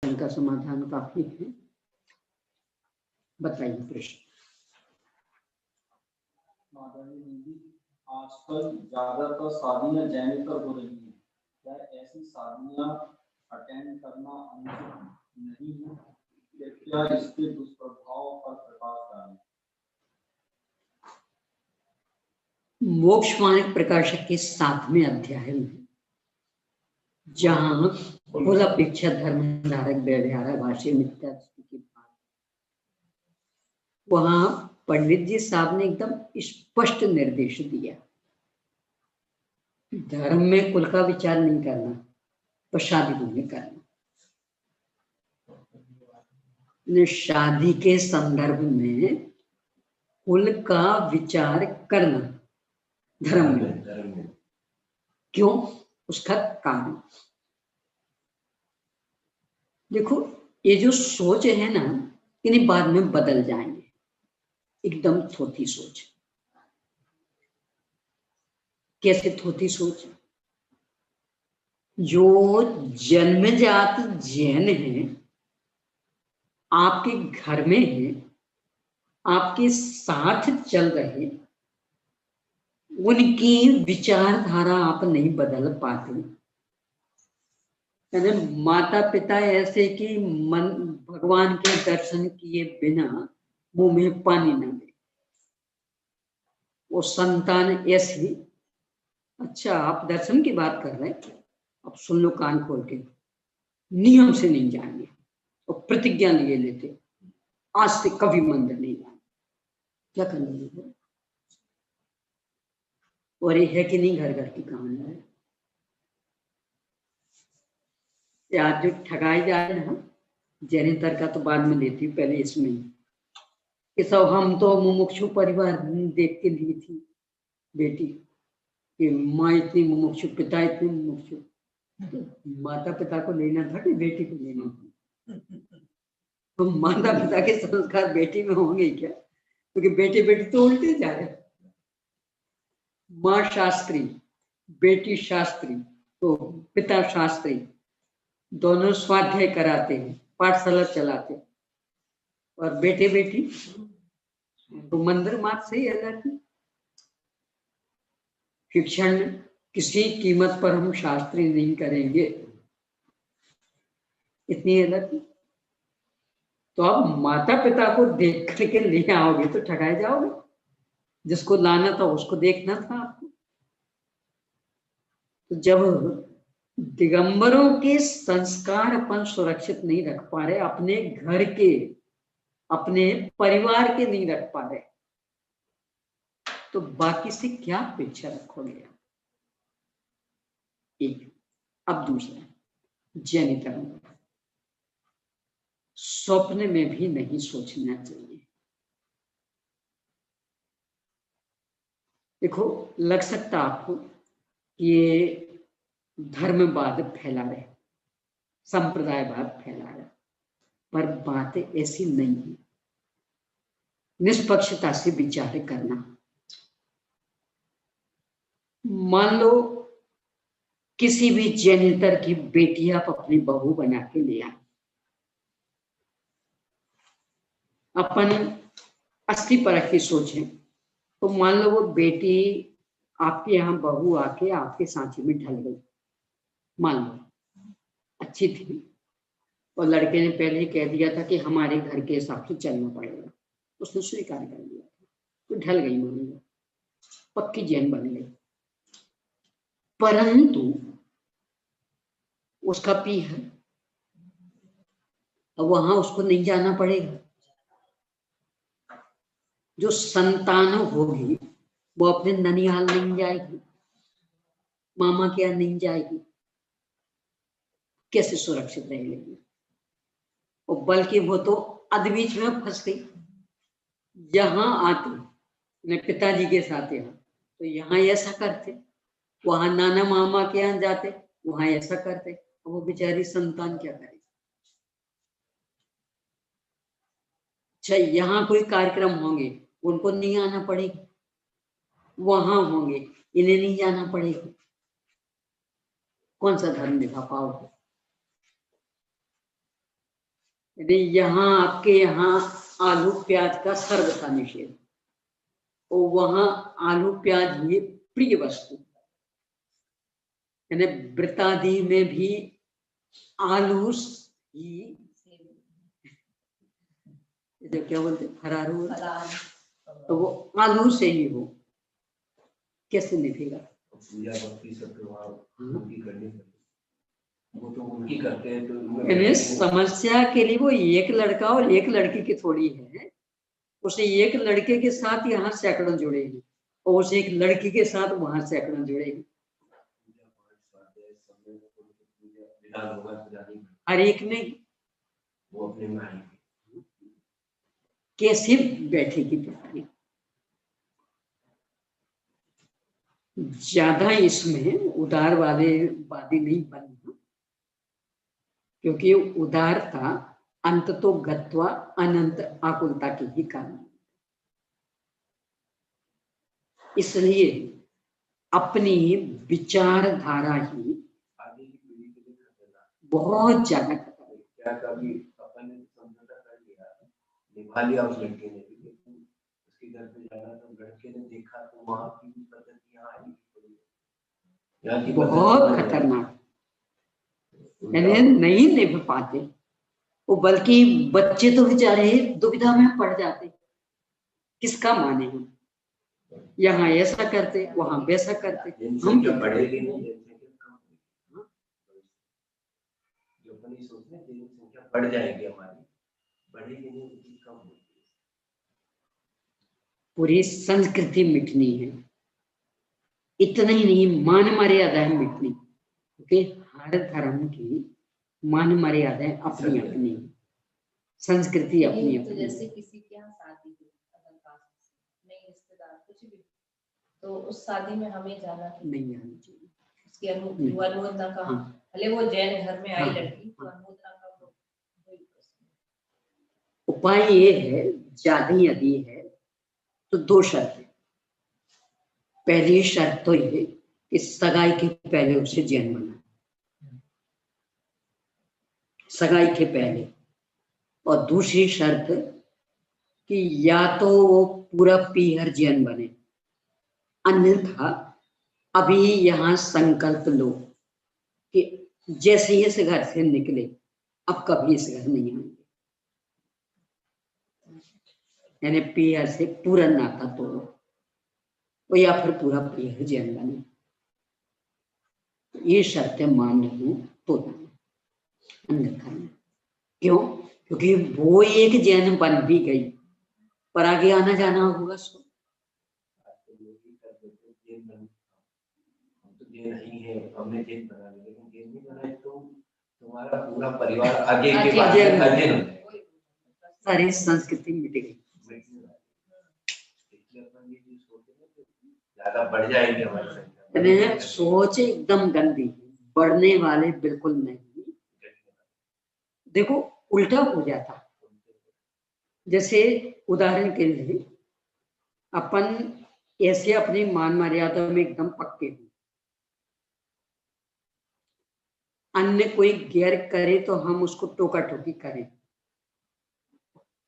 का समाधान काफी है। बताइए प्रश्न। आजकल ज्यादातर शादियां जैनेतर हो रही हैं, क्या ऐसी शादियां अटेंड करना अनुचित नहीं है? क्या इसके दुष्प्रभाव पर प्रकाश डालें? मोक्षमार्ग प्रकाशक के 7वें अध्याय में जहां कुल अपेक्षा धर्म धारक व्यवहार भाष्य मिथ्या की बात, वहां पंडित जी साहब ने एकदम स्पष्ट निर्देश दिया, धर्म में कुल का विचार नहीं करना, पर शादी नहीं करना। शादी के संदर्भ में कुल का विचार करना धर्म में, क्यों? उसका कारण देखो, ये जो सोच है ना, इन्हीं बाद में बदल जाएंगे, एकदम थोथी सोच। कैसे थोथी सोच? जो जन्मजात जैन है, आपके घर में है, आपके साथ चल रहे, उनकी विचारधारा आप नहीं बदल पाते। माता पिता ऐसे कि मन भगवान के दर्शन किए बिना मुंह में पानी न दे, वो संतान ऐसी। अच्छा, आप दर्शन की बात कर रहे हैं, अब सुन लो कान खोल के, नियम से नहीं जाएंगे और प्रतिज्ञा लिए लेते, आज से कभी मंदिर नहीं जाएंगे। क्या करना? और ये है कि नहीं घर घर की कहानी है। आज जो ठगाई जा रहे हैं, जैनेतर का तो बाद में लेती हूँ, पहले इसमें ये सब हम तो मुमुक्षु परिवार देख के ली थी बेटी कि माँ इतनी मुमुक्षु, पिता इतने मुमुक्षु, तो माता पिता को लेना था कि बेटी को लेना था? तो माता पिता के संस्कार बेटी में होंगे क्या? क्योंकि बेटे बेटी तो उल्टे जा रहे। माँ शास्त्री, बेटी शास्त्री, तो पिता शास्त्री, दोनों स्वाध्याय कराते हैं, पाठशाला चलाते, और बेटे बेटी तो मंदिर मात से ही आ जाती। शिक्षण किसी कीमत पर हम शास्त्री नहीं करेंगे, इतनी अलग। तो आप माता पिता को देख करके ले आओगे तो ठगाए जाओगे। जिसको लाना था उसको देखना था आपको। तो जब दिगंबरों के संस्कार अपन सुरक्षित नहीं रख पा रहे, अपने घर के, अपने परिवार के नहीं रख पा रहे, तो बाकी से क्या अपेक्षा रखोगे? एक। अब दूसरा, जैन धर्म, स्वप्न में भी नहीं सोचना चाहिए। देखो, लग सकता आपको कि ये धर्मवाद फैला रहे, संप्रदायवाद फैला रहे, पर बात ऐसी नहीं है। निष्पक्षता से विचार करना। मान लो किसी भी जैनेतर की बेटी आप अपनी बहू बना के ले आए, अपन 80% की सोचें तो मान लो वो बेटी आपके यहाँ बहू आके आपके सांचे में ढल गई, मान लो अच्छी थी, और लड़के ने पहले ही कह दिया था कि हमारे घर के हिसाब से चलना पड़ेगा, उसने स्वीकार कर लिया था, तो ढल गई, मान लो पक्की जैन बन गई। परंतु उसका पी है, अब वहां उसको नहीं जाना पड़ेगा। जो संतान होगी वो अपने ननिहाल नहीं जाएगी, मामा के यहाँ नहीं जाएगी, कैसे सुरक्षित रहेगी? और बल्कि वो तो अधबीच में फंस गई। यहाँ आते मैं पिताजी के साथ यहाँ, तो यहाँ ऐसा करते, वहां नाना मामा के यहाँ जाते, वहां ऐसा करते, वो बेचारी संतान क्या करे? अच्छा, यहाँ कोई कार्यक्रम होंगे, उनको नहीं आना पड़ेगा, वहां होंगे, इन्हें नहीं जाना पड़ेगा, कौन सा धर्म निभा पाओगे? यानी यहाँ आपके यहाँ आलू प्याज का सर्वथा निषेध, और वहां आलू प्याज ही प्रिय वस्तु, यानी व्रतादि में भी आलू ही, जो क्या बोलते फरारू, तो वो आलू से ही हो, कैसे निभेगा? पूजा भक्ति सब तो उनकी करनी पड़ेगी, वो तो उनकी करते हैं, तो यानी समस्या के लिए वो एक लड़का और एक लड़की की थोड़ी है, उसे एक लड़के के साथ यहाँ सैकड़ों जुड़ेगी, और उसे एक लड़की के साथ वहां सैकड़ों जुड़ेगी। हर एक नहीं, वो अपने में आएंगे, कैसे बैठेगी पृथ्वी? ज्यादा इसमें उदारवादी नहीं बनना, क्योंकि उदारता अंत तो गत्वा अनंत आकुलता की ही कारण, इसलिए अपनी विचारधारा ही आगे की पीढ़ी के लिए खतरनाक। बहुत ज्यादा खतरा है। क्या कभी अपन ने समझौता कर लिया, निभा लिया उस लड़के ने, लेकिन उसके घर पे जाना तो लड़के ने देखा तो वहाँ की पद्धति यहाँ आई, यहाँ की बहुत खतरनाक, यानी नहीं निभ पाते वो, बल्कि बच्चे तो बेचारे दुविधा में पड़ जाते, किसका माने हम? यहाँ ऐसा करते, वहां वैसा करते, हम क्या बढ़ेगी नहीं, जो अपन ये सोचते हैं जनसंख्या बढ़ जाएगी हमारी, बढ़ेगी नहीं, कम होगी। पूरी संस्कृति मिटनी है, इतना ही नहीं, मान मर्यादा मिटनी, क्योंकि हर धर्म की मान मर्यादाएं अपनी अपनी, संस्कृति अपनी तो अपनी। जैसे किसी के यहाँ शादी हुई, अगर कास्ट नहीं रिश्तेदार कुछ भी, तो उस शादी में हमें जाना नहीं आना चाहिए, उसकी अनुमोदना का, भले वो जैन घर में आई लड़की, तो अनुमोदना का उपाय ये है, ज्यादा यदि है तो दो शर्त है। पहली शर्त तो ये कि सगाई के पहले उसे जैन बना, सगाई के पहले, और दूसरी शर्त कि या तो वो पूरा पीहर जैन बने, अन्यथा अभी यहाँ संकल्प लो कि जैसे ही इस घर से निकले अब कभी इस घर नहीं आएंगे, यानी पीहर से पूरा नाता तोड़ो, या फिर पूरा पीहर जैन बने। ये शर्तें मान लूं तो अन्यथा नहीं। क्यों? क्योंकि वो एक जैन बन भी गई, पर आगे आना जाना होगा सो। नहीं है, हमने जेल बना लिया, लेकिन जेल नहीं बनाए तो तुम्हारा पूरा परिवार आगे के अजय बाद हो जाएगा, सारी संस्कृति मिट गई। ज्यादा बढ़ जाएंगे हमारी संख्या, सोच एकदम गंदी, बढ़ने वाले बिल्कुल नहीं। देखो उल्टा हो जाता, जैसे उदाहरण के लिए अपन ऐसे अपनी मान मर्यादा में एकदम पक्के हो, अन्य कोई गैर करे तो हम उसको टोका टोकी करें,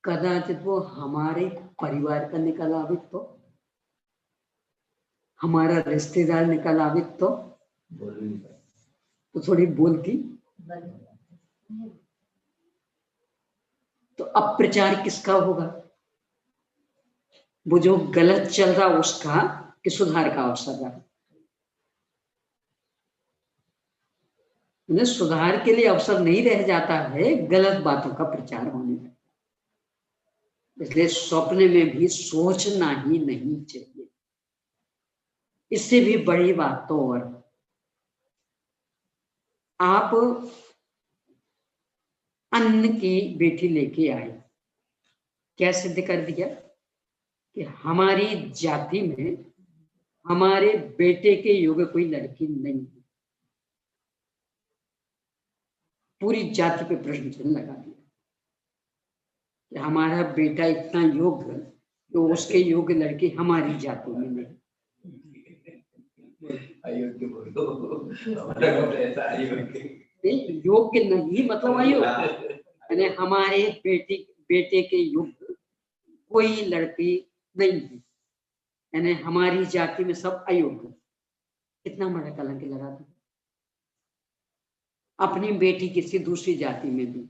कदाचित वो हमारे परिवार का निकल आवित तो, हमारा रिश्तेदार निकल आवित तो थोड़ी बोलती, तो अब प्रचार किसका होगा? वो जो गलत चल रहा उसका, कि सुधार का अवसर रहा? सुधार के लिए अवसर नहीं रह जाता है, गलत बातों का प्रचार होने लगता। इसलिए सपने में भी सोचना ही नहीं चाहिए। इससे भी बड़ी बात तो, और आप अन्न की बेटी लेके आए, क्या सिद्ध कर दिया कि हमारी जाति में हमारे बेटे के योग्य कोई लड़की नहीं है। पूरी जाति पे प्रश्न चिन्ह लगा दिया कि हमारा बेटा इतना योग्य तो उसके योग्य लड़की हमारी जाति में नहीं। अयोग्य बोलो, ऐसा अयोग्य योग्य नहीं मतलब अयोग्य, यानी हमारे बेटे के युग कोई लड़की नहीं है, यानी हमारी जाति में सब अयोग्य। कितना बड़ा कलंक लगा था। अपनी बेटी किसी दूसरी जाति में दी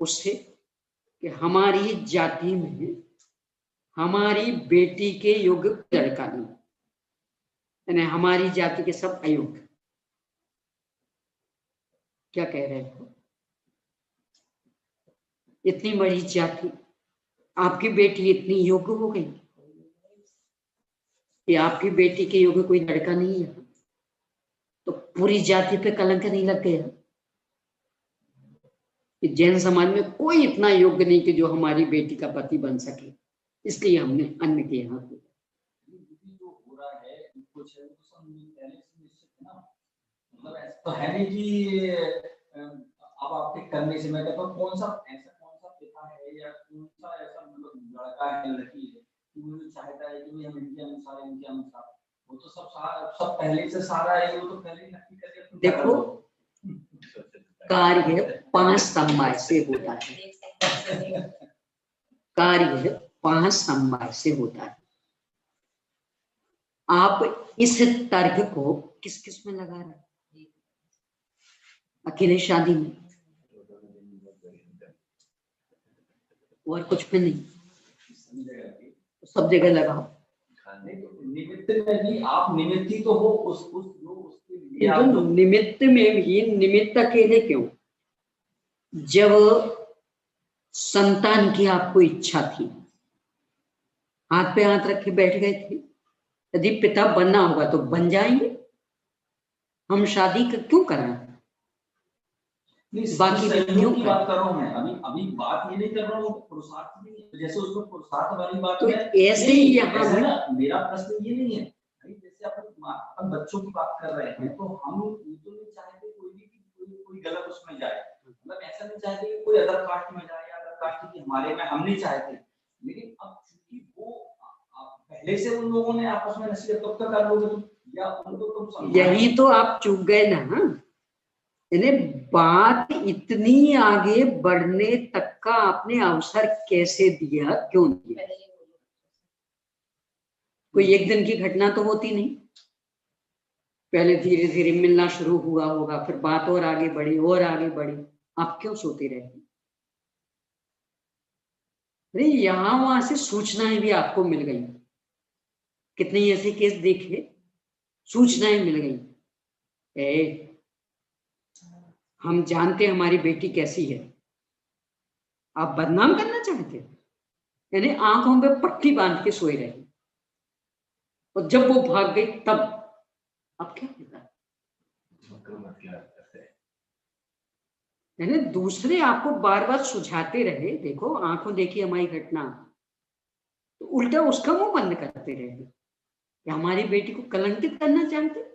उससे कि हमारी जाति में हमारी बेटी के योग्य लड़का नहीं, यानी हमारी जाति के सब अयोग्य। क्या कह रहे हो? इतनी बड़ी जाति, आपकी बेटी इतनी योग्य हो गई कि आपकी बेटी के योग्य कोई लड़का नहीं है, तो पूरी जाति पे कलंक नहीं लग गया कि जैन समाज में कोई इतना योग्य नहीं कि जो हमारी बेटी का पति बन सके, इसलिए हमने अन्य के यहाँ किया। जो हो रहा है कुछ है तो सब पहले से निश्चित है ना, मतलब ऐसा तो है नहीं कि अब आपके करने से मैं कहता हूँ कौन सा पिता है या कौन सा ऐसा मतलब लड़का है लड़की है कि वो चाहता है कि हम इनके अनुसार, वो तो सब पहले से सारा है, वो तो पहले ही नक्की करके देखो कार्य 5 समवाय से होता है, कार्य 5 समवाय से होता है। आप इस तर्क को किस किस में लगा रहे हैं? अकेले शादी में और कुछ में नहीं, सब जगह लगाओ। निमित्त में भी आप निमित्त ही तो हो उसके लिए तो निमित्त में भी निमित्त अकेले क्यों? जब संतान की आपको इच्छा थी, हाथ पे हाथ रख के बैठ गए थे, यदि पिता बनना होगा तो बन जाएंगे। हम शादी क्यों कराएं? बाकी सहयोग की बात कर रहा हूं मैं, अभी बात ये नहीं कर रहा हूं पुरुषार्थ नहीं, जैसे उसमें पुरुषार्थ वाली बात तो है ऐसे ही यहाँ मेरा प्रश्न ये नहीं है। जैसे अपन बच्चों की बात कर रहे हैं तो हम ये तो नहीं चाहते कोई गलत उसमें जाए, मतलब ऐसा नहीं चाहते कि कोई अदर कास्ट में जाए या अदर कास्ट की हमारे में, हम नहीं चाहते। लेकिन अब चूंकि वो पहले से उन लोगों ने आपस में नसीहत कब तक कर लोगे या उनको तुम यही तो आप चूक गए ना, यानी बात इतनी आगे बढ़ने तक का आपने अवसर कैसे दिया, क्यों दिया? कोई एक दिन की घटना तो होती नहीं, पहले धीरे धीरे मिलना शुरू हुआ होगा, फिर बात और आगे बढ़ी और आगे बढ़ी। आप क्यों सोते रहे? अरे यहां वहां से सूचनाएं भी आपको मिल गई, कितने ऐसे केस देखे, सूचनाएं मिल गई, हम जानते हमारी बेटी कैसी है, आप बदनाम करना चाहते, यानी आंखों पे पट्टी बांध के सोए रहे, और जब वो भाग गई तब अब क्या होगा? यानी दूसरे आपको बार बार सुझाते रहे, देखो आंखों देखी हमारी घटना, तो उल्टा उसका मुंह बंद करते रहे कि हमारी बेटी को कलंकित करना चाहते।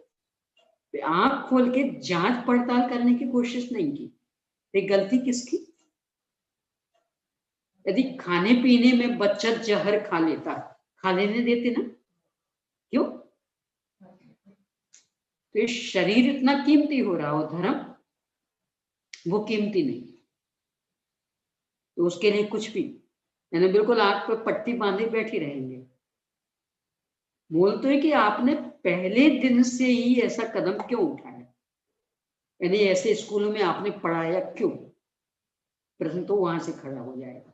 आंख खोल के जांच पड़ताल करने की कोशिश नहीं की, तो गलती किसकी? यदि खाने पीने में बच्चा जहर खा लेता, खा लेने देते ना, क्यों? तो ये शरीर इतना कीमती हो रहा हो, धर्म वो कीमती नहीं, तो उसके लिए कुछ भी, यानी बिल्कुल आंख पे पट्टी बांधे बैठी रहेंगे। मूल तो है कि आपने पहले दिन से ही ऐसा कदम क्यों उठाया, यानी ऐसे स्कूलों में आपने पढ़ाया क्यों? प्रश्न तो वहां से खड़ा हो जाएगा।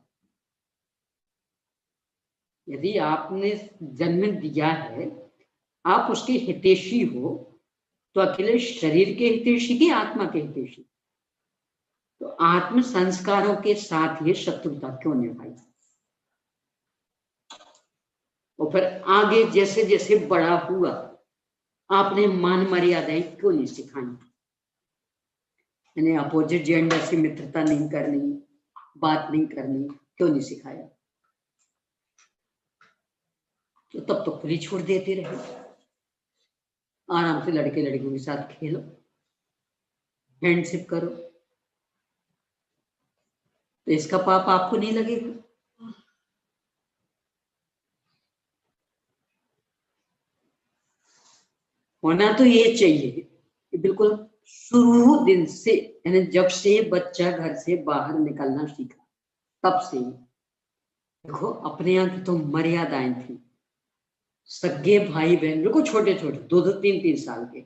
यदि आपने जन्म दिया है, आप उसके हितैषी हो, तो अकेले शरीर के हितैषी की आत्मा के हितैषी, तो आत्म संस्कारों के साथ ये शत्रुता क्यों निभाई? और फिर आगे जैसे जैसे बड़ा हुआ आपने मान मर्यादाएं क्यों नहीं सिखाई? यानी अपोजिट जेंडर से मित्रता नहीं करनी, बात नहीं करनी, क्यों नहीं सिखाया? तो तब तो खुली छोड़ देते रहे, आराम से लड़के लड़कियों के साथ खेलो, फ्रेंडशिप करो, तो इसका पाप आपको नहीं लगेगा। होना तो ये चाहिए कि बिल्कुल शुरू दिन से, यानी जब से बच्चा घर से बाहर निकलना सीखा तब से, देखो अपने यहाँ की तो मर्यादाएं थी। सगे भाई बहन बिल्कुल छोटे छोटे 2-2, 3-3 साल के,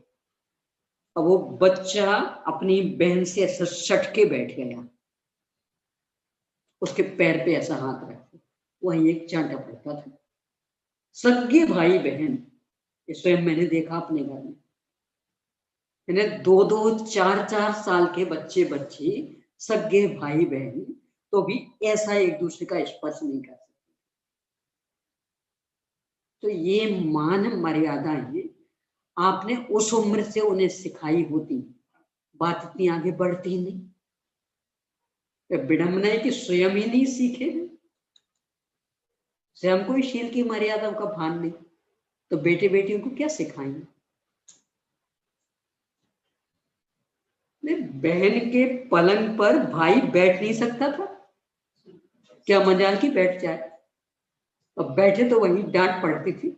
अब वो बच्चा अपनी बहन से ऐसा सट के बैठ गया, उसके पैर पे ऐसा हाथ रख वहीं एक चांटा पड़ता था। सगे भाई बहन, ये स्वयं मैंने देखा अपने घर में, यानी 2-2, 4-4 साल के बच्चे बच्ची सगे भाई बहन तो भी ऐसा एक दूसरे का स्पर्श नहीं कर सकते। तो ये मान मर्यादाएं आपने उस उम्र से उन्हें सिखाई होती, बात इतनी आगे बढ़ती नहीं। विडंबना है कि स्वयं ही नहीं सीखे, स्वयं को शील की मर्यादाओं का भान नहीं, तो बेटे बेटियों को क्या सिखाएंगे। बहन के पलंग पर भाई बैठ नहीं सकता था, क्या मजाल की बैठ जाए, अब बैठे तो वही डांट पड़ती थी।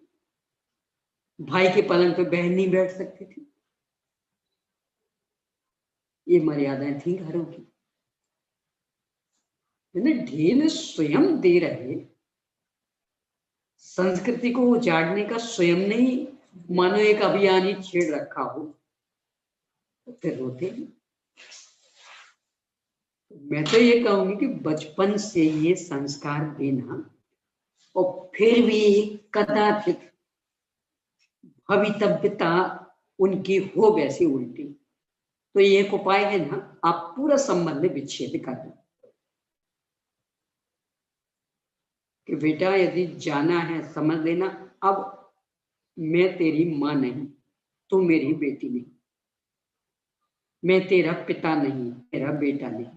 भाई के पलंग पर बहन नहीं बैठ सकती थी। ये मर्यादाएं थी घरों की, ढील स्वयं दे रहे, संस्कृति को उजाड़ने का स्वयं नहीं मानो एक अभियान ही छेड़ रखा हो, तो फिर रोते हैं। मैं तो ये कहूंगी कि बचपन से ये संस्कार देना, और फिर भी कदाचित भवितव्यता उनकी हो वैसी उल्टी, तो ये एक उपाय है ना, आप पूरा संबंध विच्छेद कर दो कि बेटा यदि जाना है समझ लेना, अब मैं तेरी माँ नहीं, तू मेरी बेटी नहीं, मैं तेरा पिता नहीं, तेरा बेटा नहीं,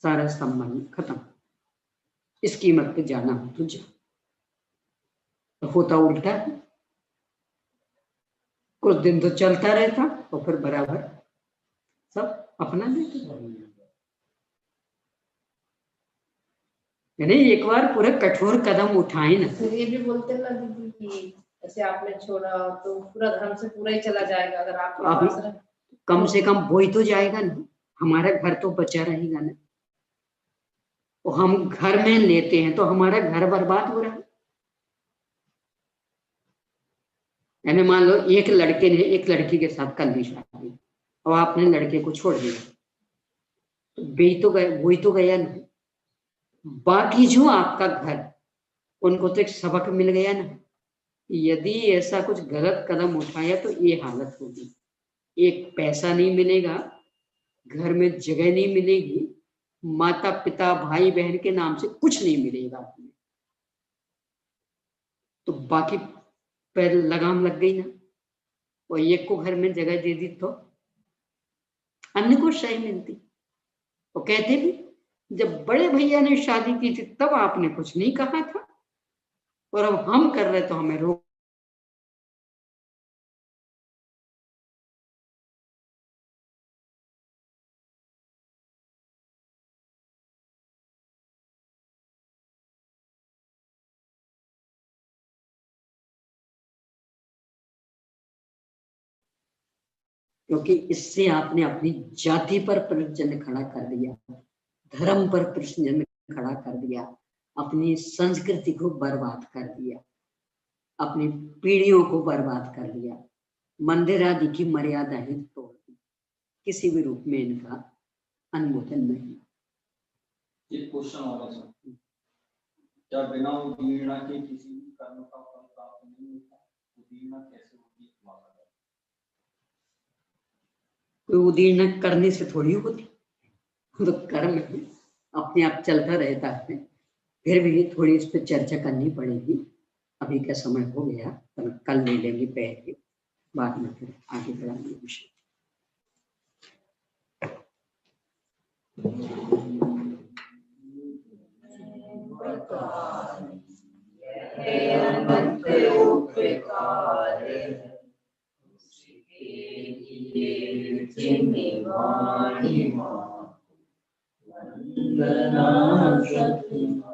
सारा संबंध खत्म। इस कीमत पे जाना हो तो जा। तो होता उल्टा है, कुछ दिन तो चलता रहता और फिर बराबर सब अपना लेते। यानी एक बार पूरा कठोर कदम उठाए ना, तो ये भी बोलते हैं ना दीदी कि ऐसे आपने छोड़ा तो पूरा धर्म से पूरा ही चला जाएगा, अगर आपके पास रहे। कम से कम वो ही तो जाएगा ना, हमारा घर तो बचा रहेगा ना। तो हम घर में लेते हैं तो हमारा घर बर्बाद हो रहा है। यानी मान लो एक लड़के ने एक लड़की के साथ कर ली शादी, और आपने लड़के को छोड़ दिया, तो वही तो गया ना। बाकी जो आपका घर, उनको तो एक सबक मिल गया ना, यदि ऐसा कुछ गलत कदम उठाया तो ये हालत होगी। एक पैसा नहीं मिलेगा, घर में जगह नहीं मिलेगी, माता पिता भाई बहन के नाम से कुछ नहीं मिलेगा आपने, तो बाकी पैर लगाम लग गई ना। और एक को घर में जगह दे दी तो अन्य को शाही मिलती। वो कहते भी जब बड़े भैया ने शादी की थी तब आपने कुछ नहीं कहा था, और अब हम कर रहे तो हमें रोक। क्योंकि इससे आपने अपनी जाति पर प्रश्न खड़ा कर दिया, धर्म पर प्रश्न खड़ा कर दिया, अपनी संस्कृति को बर्बाद कर दिया, अपनी पीढ़ियों को बर्बाद कर दिया, मंदिर आदि की मर्यादाएं तोड़ दी, किसी भी रूप में इनका अनुमोदन नहीं। एक क्वेश्चन और है, क्या बिना उदीर्णा के किसी भी कर्म का फल प्राप्त नहीं होता? उदीर्णा कैसे होती है? कोई उदीर्ण करने से थोड़ी होती, तो कर्म है, अपने आप चलता रहता है। फिर भी थोड़ी इस पर चर्चा करनी पड़ेगी, अभी का समय हो गया, तो कल ले लेंगे बैठ के, बाद में फिर आगे बढ़ाएंगे विषय। वंदना सतमा